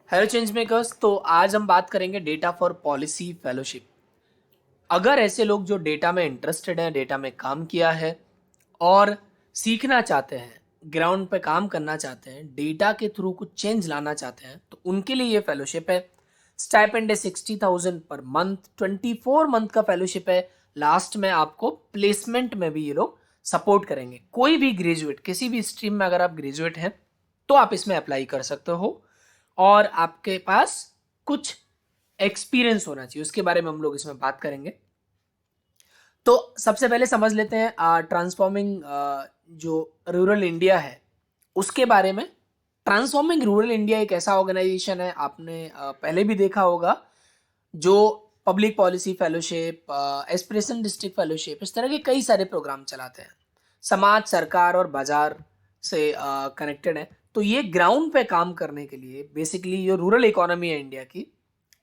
Hello change makers. तो आज हम बात करेंगे डेटा फॉर पॉलिसी फेलोशिप। अगर ऐसे लोग जो डेटा में इंटरेस्टेड हैं, डेटा में काम किया है और सीखना चाहते हैं, ग्राउंड पे काम करना चाहते हैं, डेटा के थ्रू कुछ चेंज लाना चाहते हैं, तो उनके लिए ये फेलोशिप है। स्टाइपेंड है 60,000 पर मंथ, 24 मंथ का फेलोशिप है। लास्ट में आपको प्लेसमेंट में भी ये लोग सपोर्ट करेंगे। कोई भी ग्रेजुएट, किसी भी स्ट्रीम में अगर आप ग्रेजुएट हैं तो आप इसमें अप्लाई कर सकते हो और आपके पास कुछ एक्सपीरियंस होना चाहिए। उसके बारे में हम लोग इसमें बात करेंगे। तो सबसे पहले समझ लेते हैं ट्रांसफॉर्मिंग जो रूरल इंडिया है उसके बारे में। ट्रांसफॉर्मिंग रूरल इंडिया एक ऐसा ऑर्गेनाइजेशन है, आपने पहले भी देखा होगा, जो public policy fellowship, aspiration district fellowship, इस तरह के कई सारे प्रोग्राम चलाते हैं। समाज, सरकार और बाजार से कनेक्टेड है। तो ये ग्राउंड पे काम करने के लिए, बेसिकली जो रूरल इकोनॉमी है इंडिया की,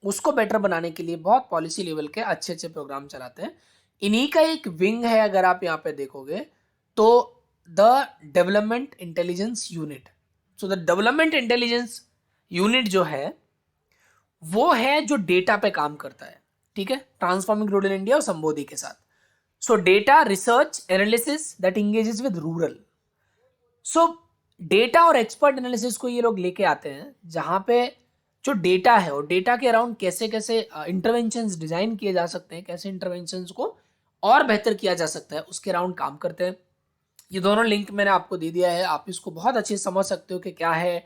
उसको बेटर बनाने के लिए बहुत पॉलिसी लेवल के अच्छे अच्छे प्रोग्राम चलाते हैं। इन्हीं का एक विंग है, अगर आप यहाँ पे देखोगे तो, the development intelligence unit. So the development intelligence unit जो है वो है जो डेटा पे काम करता है। ठीक है, ट्रांसफॉर्मिंग रूरल इंडिया और संबोधि के साथ। सो data research analysis that engages with rural. So data और एक्सपर्ट एनालिसिस को ये लोग लेके आते हैं, जहां पे जो डेटा है और डेटा के अराउंड कैसे कैसे इंटरवेंशंस डिजाइन किए जा सकते हैं, कैसे इंटरवेंशंस को और बेहतर किया जा सकता है, उसके अराउंड काम करते हैं। ये दोनों लिंक मैंने आपको दे दिया है, आप इसको बहुत अच्छे से समझ सकते हो कि क्या है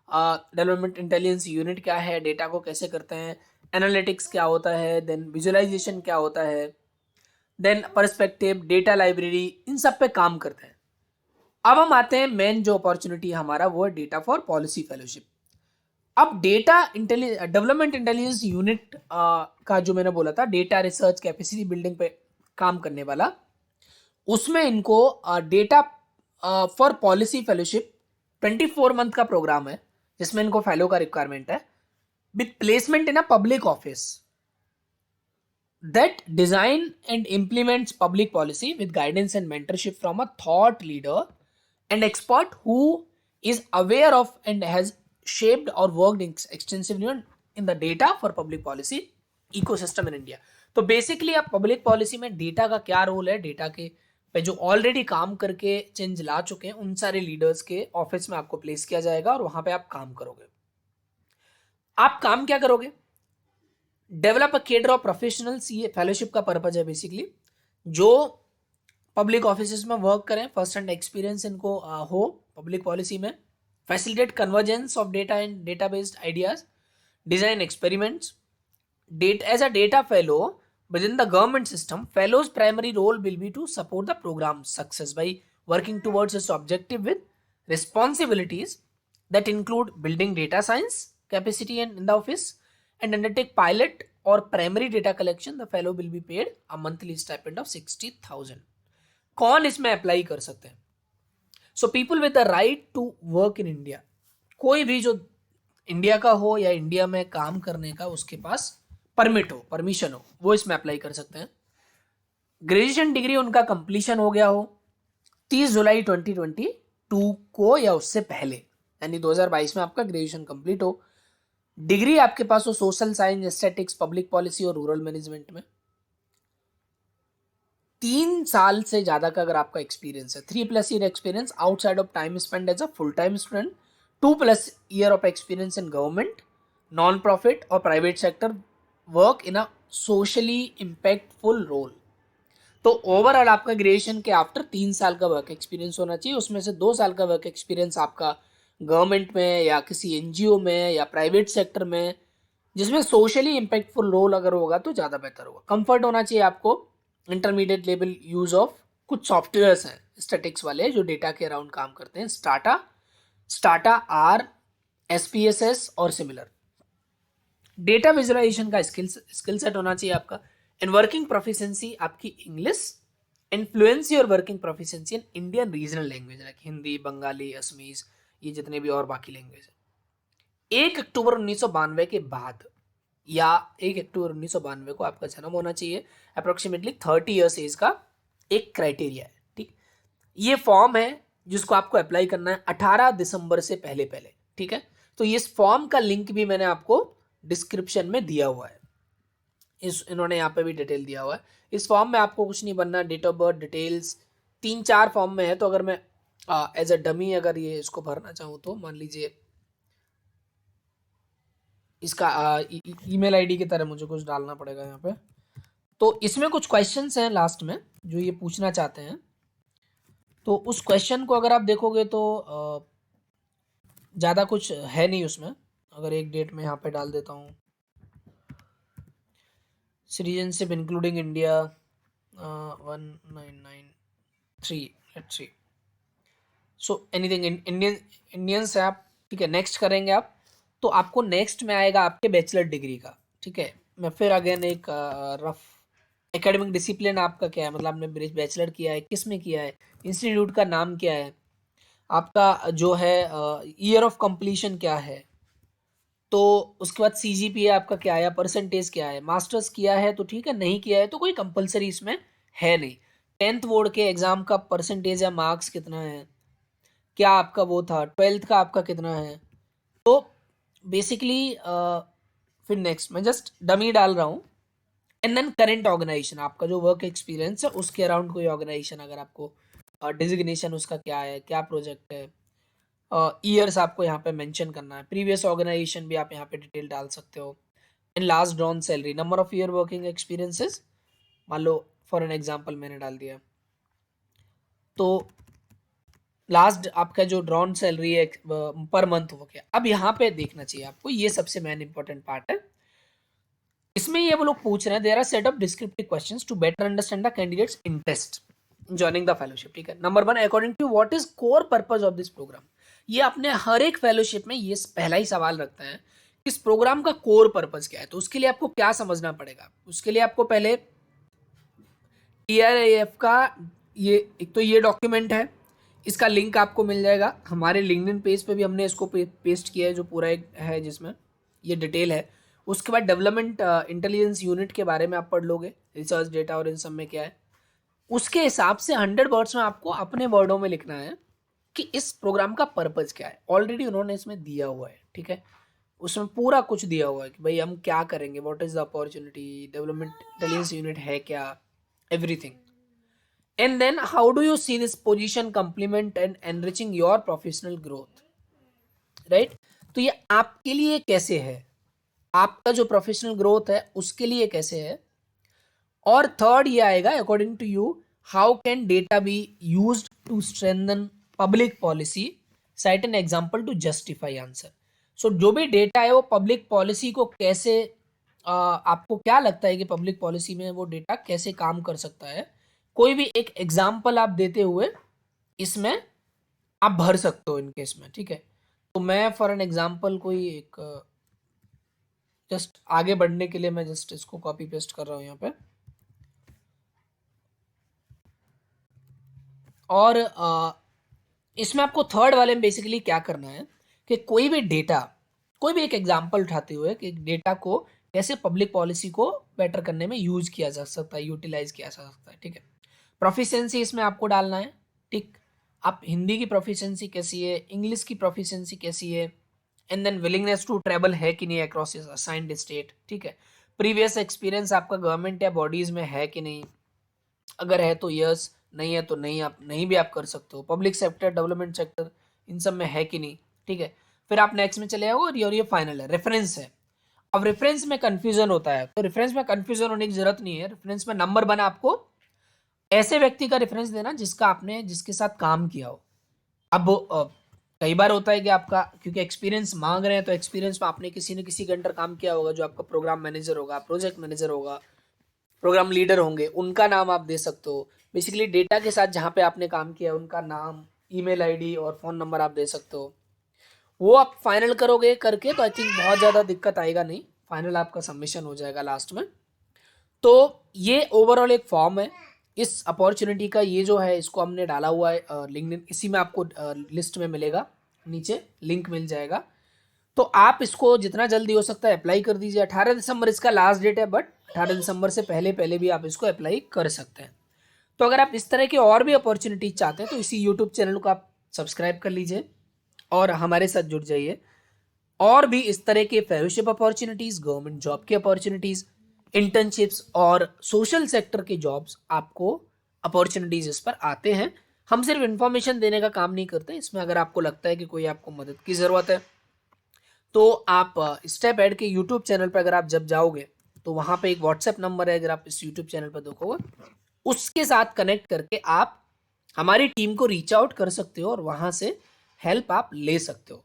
डेवलपमेंट इंटेलिजेंस यूनिट, क्या है, डेटा को कैसे करते हैं, एनालिटिक्स क्या होता है, देन विजुअलाइजेशन क्या होता है, देन पर्सपेक्टिव, डेटा लाइब्रेरी, इन सब पे काम करते हैं। अब हम आते हैं मेन जो अपॉर्चुनिटी हमारा, वो है डेटा फॉर पॉलिसी फेलोशिप। अब डेटा डेवलपमेंट इंटेलिजेंस यूनिट का जो मैंने बोला था, डेटा रिसर्च कैपेसिटी बिल्डिंग पे काम करने वाला, उसमें इनको data for policy fellowship 24 month का प्रोग्राम है, जिसमें इनको फेलो का रिक्वायरमेंट है, with placement in a public office that design and implements public policy with guidance and mentorship from a thought leader and expert who is aware of and has shaped or worked extensively in the data for public policy ecosystem in India। तो basically आप public policy में data का क्या role है, data के पे जो already काम करके चेंज ला चुके हैं, उन सारे लीडर्स के ऑफिस में आपको प्लेस किया जाएगा और वहां पे आप काम करोगे। आप काम क्या करोगे? Develop a cadre of professionals. ये फेलोशिप का पर्पज है बेसिकली, जो पब्लिक ऑफिस में वर्क करें, फर्स्ट हैंड एक्सपीरियंस इनको हो पब्लिक पॉलिसी में, facilitate convergence of data and data based ideas, design experiments. That as a data fellow within the government system, fellows primary role will be to support the program success by working towards its objective with responsibilities that include building data science capacity in the office and undertake pilot or primary data collection. The fellow will be paid a monthly stipend of 60,000। कौन इसमें apply कर सकते हैं? So people with the right to work in India, कोई भी जो India का हो या इंडिया में काम करने का उसके पास परमिट हो, परमिशन हो, वो इसमें अप्लाई कर सकते हैं। ग्रेजुएशन डिग्री उनका कंप्लीशन हो गया हो 30 जुलाई 2022 को या उससे पहले, यानी 2022 में आपका ग्रेजुएशन कंप्लीट हो। डिग्री आपके पास हो social science, aesthetics, public policy और रूरल मैनेजमेंट में। 3 साल से ज्यादा का अगर आपका एक्सपीरियंस है, 3+ year experience outside of time spend as a full time student, 2+ year of experience in government, non profit और private sector work in a socially impactful role. तो ओवरऑल आपका ग्रेजुएशन के आफ्टर 3 साल का वर्क एक्सपीरियंस होना चाहिए। उसमें से 2 साल का वर्क एक्सपीरियंस आपका गवर्नमेंट में या किसी एनजीओ में या प्राइवेट सेक्टर में, जिसमें सोशली इम्पैक्टफुल रोल अगर होगा तो ज़्यादा बेहतर होगा। कंफर्ट होना चाहिए आपको, इंटरमीडिएट लेवल यूज ऑफ कुछ सॉफ्टवेयर्स हैं स्टैटिक्स वाले जो डेटा के अराउंड काम करते हैं, स्टाटा, स्टाटा आर, एसपीएसएस और सिमिलर। डेटा विजुअलाइजेशन का स्किल सेट होना चाहिए आपका। एंड वर्किंग प्रोफिशिएंसी आपकी इंग्लिश, इन्फ्लुएंसी और working proficiency in Indian regional language like Hindi, Bengali, Assamese, ये जितने भी और बाकी लैंग्वेज है। 1 अक्टूबर 1992 के बाद या 1 अक्टूबर 1992 को आपका जन्म होना चाहिए, अप्रोक्सीमेटली 30 ईयर्स एज का एक क्राइटेरिया है। ठीक, ये फॉर्म है जिसको आपको अप्लाई करना है 18 दिसंबर से पहले पहले। ठीक है, तो इस फॉर्म का लिंक भी मैंने आपको डिस्क्रिप्शन में दिया हुआ है। इन्होंने यहाँ पे भी डिटेल दिया हुआ है। इस फॉर्म में आपको कुछ नहीं बनना, date of birth details 3-4 form में है। तो अगर मैं एज अ डमी अगर ये इसको भरना चाहूँ तो मान लीजिए इसका ईमेल आईडी की तरह मुझे कुछ डालना पड़ेगा यहाँ पे। तो इसमें कुछ क्वेश्चंस हैं लास्ट में जो ये पूछना चाहते हैं। तो उस क्वेश्चन को अगर आप देखोगे तो ज़्यादा कुछ है नहीं उसमें। अगर एक डेट में यहाँ पे डाल देता हूँ, citizenship including India 1993, let's see. So anything Indians है आप, ठीक है। नेक्स्ट करेंगे आप, तो आपको नेक्स्ट में आएगा आपके बैचलर डिग्री का, ठीक है। मैं फिर अगेन एक रफ एकेडमिक डिसिप्लिन आपका क्या है, मतलब आपने बैचलर किया है, किस में किया है, इंस्टीट्यूट का नाम क्या है, आपका जो है ईयर ऑफ कंप्लीशन क्या है, तो उसके बाद सीजीपीए आपका क्या है, परसेंटेज क्या है, मास्टर्स किया है तो ठीक है, नहीं किया है तो कोई कंपलसरी इसमें है नहीं। 10th बोर्ड के एग्जाम का परसेंटेज या मार्क्स कितना है, क्या आपका वो था, 12th का आपका कितना है। तो बेसिकली फिर नेक्स्ट मैं जस्ट डमी डाल रहा हूँ। एंड देन करेंट ऑर्गेनाइजेशन, आपका जो वर्क एक्सपीरियंस है उसके अराउंड कोई ऑर्गेनाइजेशन, अगर आपको डिजिग्नेशन उसका क्या है, क्या प्रोजेक्ट है, ईयर्स आपको यहाँ पे मेंशन करना है, प्रीवियस ऑर्गेनाइजेशन भी आप यहाँ पे डिटेल डाल सकते हो। And last drawn salary, number of year working experiences, मान लो फॉर एन एग्जांपल मैंने डाल दिया, तो लास्ट आपका जो ड्रॉन सैलरी है पर मंथ हो गया। अब यहाँ पे देखना चाहिए आपको, ये सबसे मेन इंपॉर्टेंट पार्ट है। इसमें ये वो लोग पूछ रहे हैं, there are set of descriptive questions to better understand the candidates interest joining the fellowship, ठीक है। Number 1, according to what is core purpose of this programme. ये अपने हर एक फेलोशिप में ये पहला ही सवाल रखता है कि इस प्रोग्राम का कोर पर्पस क्या है। तो उसके लिए आपको क्या समझना पड़ेगा, उसके लिए आपको पहले TRAF का ये एक तो ये डॉक्यूमेंट है, इसका लिंक आपको मिल जाएगा हमारे लिंक्डइन पेज पे भी, हमने इसको पेस्ट किया है जो पूरा एक है जिसमें ये डिटेल है। उसके बाद डेवलपमेंट इंटेलिजेंस यूनिट के बारे में आप पढ़ लोगे, रिसर्च डेटा और इन सब में क्या है। उसके हिसाब से 100 वर्ड्स में आपको अपने वर्डों में लिखना है कि इस प्रोग्राम का पर्पज क्या है। ऑलरेडी उन्होंने इसमें दिया हुआ है, ठीक है, उसमें पूरा कुछ दिया हुआ है कि भाई हम क्या करेंगे, what is the opportunity, development intelligence unit है क्या, everything. And then how do you see this position complement and enriching your professional growth, right. तो ये आपके लिए कैसे है, आपका जो प्रोफेशनल ग्रोथ है उसके लिए कैसे है। और थर्ड ये आएगा, according to you how can data be used to strengthen public policy, cite an example to justify answer. So जो भी डेटा है वो पब्लिक पॉलिसी को कैसे आपको क्या लगता है कि पब्लिक पॉलिसी में वो डेटा कैसे काम कर सकता है, कोई भी एक एग्जाम्पल आप देते हुए इसमें आप भर सकते हो इन केस में, ठीक है। तो मैं फॉर एन एग्जाम्पल कोई एक जस्ट आगे बढ़ने के लिए मैं जस्ट इसको कॉपी पेस्ट कर रहा हूँ यहाँ पे। और इसमें आपको थर्ड वाले में बेसिकली क्या करना है कि कोई भी डेटा, कोई भी एक एग्जांपल उठाते हुए कि डेटा को कैसे पब्लिक पॉलिसी को बेटर करने में यूज किया जा सकता है, यूटिलाइज किया जा सकता है, ठीक है। प्रोफिशिएंसी इसमें आपको डालना है, ठीक। आप हिंदी की प्रोफिशिएंसी कैसी है, इंग्लिश की प्रोफिशिएंसी कैसी है, and then willingness to travel है कि नहीं अक्रॉस असाइंड स्टेट, ठीक है। प्रीवियस एक्सपीरियंस आपका गवर्नमेंट या बॉडीज में है कि नहीं, अगर है तो यस, नहीं है तो नहीं, आप नहीं भी आप कर सकते हो। पब्लिक सेक्टर, डेवलपमेंट सेक्टर, इन सब में है कि नहीं, ठीक है। फिर आप नेक्स्ट में चले आओ और ये फाइनल है, रेफरेंस है। अब रेफरेंस में कंफ्यूजन होता है, तो रेफरेंस में कंफ्यूजन होने की जरूरत नहीं है। रेफरेंस में नंबर 1 आपको ऐसे व्यक्ति का रेफरेंस देना जिसका आपने जिसके साथ काम किया हो। अब कई बार होता है कि आपका क्योंकि एक्सपीरियंस मांग रहे हैं, तो एक्सपीरियंस में आपने किसी न किसी के अंडर काम किया होगा, जो आपका प्रोग्राम मैनेजर होगा, प्रोजेक्ट मैनेजर होगा, प्रोग्राम लीडर होंगे, उनका नाम आप दे सकते हो। बेसिकली डेटा के साथ जहाँ पे आपने काम किया उनका नाम, ईमेल आईडी और फ़ोन नंबर आप दे सकते हो। वो आप फाइनल करोगे करके तो आई थिंक बहुत ज़्यादा दिक्कत आएगा नहीं, फाइनल आपका सबमिशन हो जाएगा लास्ट में। तो ये ओवरऑल एक फॉर्म है। इस अपॉर्चुनिटी का ये जो है इसको हमने डाला हुआ है लिंक्डइन, इसी में आपको लिस्ट में मिलेगा, नीचे लिंक मिल जाएगा। तो आप इसको जितना जल्दी हो सकता है अप्लाई कर दीजिए। 18 दिसंबर इसका लास्ट डेट है, बट 18 दिसंबर से पहले पहले भी आप इसको अप्लाई कर सकते हैं। तो अगर आप इस तरह की और भी अपॉर्चुनिटीज चाहते हैं तो इसी यूट्यूब चैनल को आप सब्सक्राइब कर लीजिए और हमारे साथ जुड़ जाइए। और भी इस तरह के फेलोशिप अपॉर्चुनिटीज, गवर्नमेंट जॉब की अपॉर्चुनिटीज, इंटर्नशिप्स और सोशल सेक्टर के जॉब्स आपको अपॉर्चुनिटीज इस पर आते हैं। हम सिर्फ इंफॉर्मेशन देने का काम नहीं करते, इसमें अगर आपको लगता है कि कोई आपको मदद की ज़रूरत है तो आप स्टेप ऐड के यूट्यूब चैनल पर अगर आप जब जाओगे तो वहाँ पे एक व्हाट्सएप नंबर है, अगर आप इस यूट्यूब चैनल पर देखोगे उसके साथ कनेक्ट करके आप हमारी टीम को रीच आउट कर सकते हो और वहाँ से हेल्प आप ले सकते हो।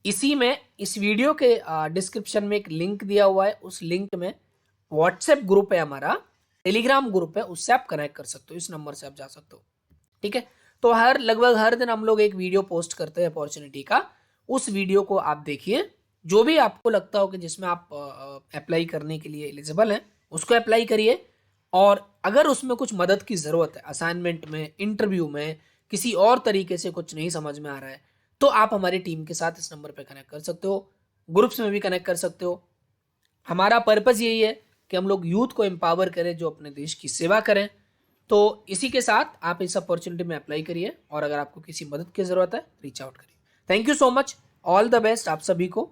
इसी में इस वीडियो के डिस्क्रिप्शन में एक लिंक दिया हुआ है, उस लिंक में व्हाट्सएप ग्रुप है हमारा, टेलीग्राम ग्रुप है, उससे आप कनेक्ट कर सकते हो, इस नंबर से आप जा सकते हो। ठीक है, तो लगभग हर दिन हम लोग एक वीडियो पोस्ट करते हैं अपॉर्चुनिटी का, उस वीडियो को आप देखिए, जो भी आपको लगता हो कि जिसमें आप अप्लाई करने के लिए एलिजिबल हैं उसको अप्लाई करिए। और अगर उसमें कुछ मदद की ज़रूरत है, असाइनमेंट में, इंटरव्यू में, किसी और तरीके से कुछ नहीं समझ में आ रहा है, तो आप हमारी टीम के साथ इस नंबर पर कनेक्ट कर सकते हो, ग्रुप्स में भी कनेक्ट कर सकते हो। हमारा पर्पज़ यही है कि हम लोग यूथ को एम्पावर करें जो अपने देश की सेवा करें। तो इसी के साथ आप इस अपॉर्चुनिटी में अप्लाई करिए और अगर आपको किसी मदद की ज़रूरत है रीच आउट करिए। Thank you so much, all the best आप सभी को।